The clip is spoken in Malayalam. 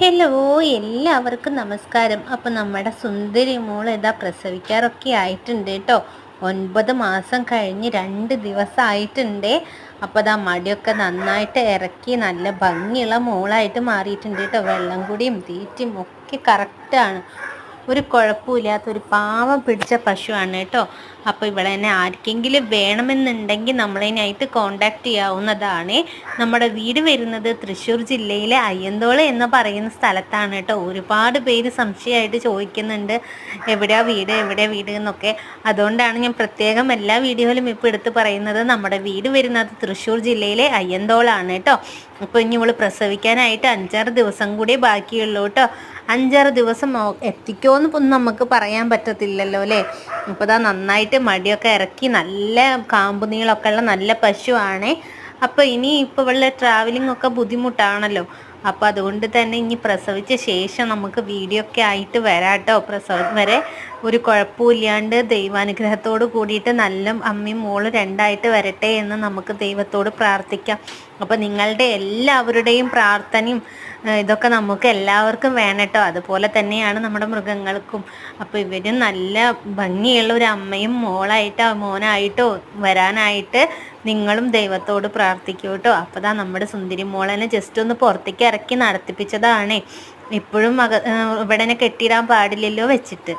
ഹലോ, എല്ലാവർക്കും നമസ്കാരം. അപ്പോൾ നമ്മുടെ സുന്ദരി മോൾ ഇതാ പ്രസവിക്കാറൊക്കെ ആയിട്ടുണ്ട് കേട്ടോ. 9 മാസം കഴിഞ്ഞ് 2 ദിവസമായിട്ടുണ്ട്. അപ്പോൾ അതാ മടിയൊക്കെ നന്നായിട്ട് ഇറക്കി നല്ല ഭംഗിയുള്ള മോളായിട്ട് മാറിയിട്ടുണ്ട് കേട്ടോ. വെള്ളം കുടിയും തീറ്റയും ഒക്കെ കറക്റ്റാണ്. ഒരു കുഴപ്പമില്ലാത്തൊരു പാവം പിടിച്ച പശുവാണ് കേട്ടോ. അപ്പോൾ ഇവിടെ തന്നെ ആർക്കെങ്കിലും വേണമെന്നുണ്ടെങ്കിൽ നമ്മളതിനായിട്ട് കോണ്ടാക്ട് ചെയ്യാവുന്നതാണ്. നമ്മുടെ വീട് വരുന്നത് തൃശ്ശൂർ ജില്ലയിലെ അയ്യന്തോൾ എന്ന് പറയുന്ന സ്ഥലത്താണ് കേട്ടോ. ഒരുപാട് പേര് സംശയമായിട്ട് ചോദിക്കുന്നുണ്ട് എവിടെയാ വീട് എന്നൊക്കെ. അതുകൊണ്ടാണ് ഞാൻ പ്രത്യേകം എല്ലാ വീഡിയോയിലും ഇപ്പോൾ എടുത്ത് പറയുന്നത്. നമ്മുടെ വീട് വരുന്നത് തൃശ്ശൂർ ജില്ലയിലെ അയ്യന്തോളാണ് കേട്ടോ. അപ്പോൾ ഇനി ഇവൾ പ്രസവിക്കാനായിട്ട് 5-6 ദിവസം കൂടി ബാക്കിയുള്ളൂ കേട്ടോ. 5-6 ദിവസം എത്തിക്കുമോയെന്ന് നമുക്ക് പറയാൻ പറ്റത്തില്ലല്ലോ അല്ലേ. അപ്പോൾ ഇതാ നന്നായിട്ട് മടിയൊക്കെ ഇറക്കി നല്ല കാമ്പ് നീളമൊക്കെ ഉള്ള നല്ല പശുവാണേ. അപ്പോൾ ഇപ്പോൾ ഇവളുടെ ട്രാവലിംഗ് ഒക്കെ ബുദ്ധിമുട്ടാണല്ലോ. അപ്പോൾ അതുകൊണ്ട് തന്നെ ഇനി പ്രസവിച്ച ശേഷം നമുക്ക് വീഡിയോ ഒക്കെ ആയിട്ട് വരാം കേട്ടോ. പ്രസവം വരെ ഒരു കുഴപ്പമില്ലാണ്ട് ദൈവാനുഗ്രഹത്തോട് കൂടിയിട്ട് നല്ല അമ്മയും മോളും രണ്ടായിട്ട് വരട്ടെ എന്ന് നമുക്ക് ദൈവത്തോട് പ്രാർത്ഥിക്കാം. അപ്പോൾ നിങ്ങളുടെ എല്ലാവരുടെയും പ്രാർത്ഥനയും ഇതൊക്കെ നമുക്ക് എല്ലാവർക്കും വേണം കേട്ടോ. അതുപോലെ തന്നെയാണ് നമ്മുടെ മൃഗങ്ങൾക്കും. അപ്പോൾ ഇവരും നല്ല ഭംഗിയുള്ള ഒരു അമ്മയും മോനായിട്ടോ വരാനായിട്ട് നിങ്ങളും ദൈവത്തോട് പ്രാർത്ഥിക്കൂ കേട്ടോ. അപ്പോൾ ദാ നമ്മുടെ സുന്ദരി മോളനെ ജസ്റ്റ് ഒന്ന് പുറത്തേക്ക് ഇറക്കി നടത്തിപ്പിച്ചതാണ്. ഇപ്പോഴും ഇവിടെ കെട്ടിയിടാൻ പാടില്ലല്ലോ വെച്ചിട്ട്.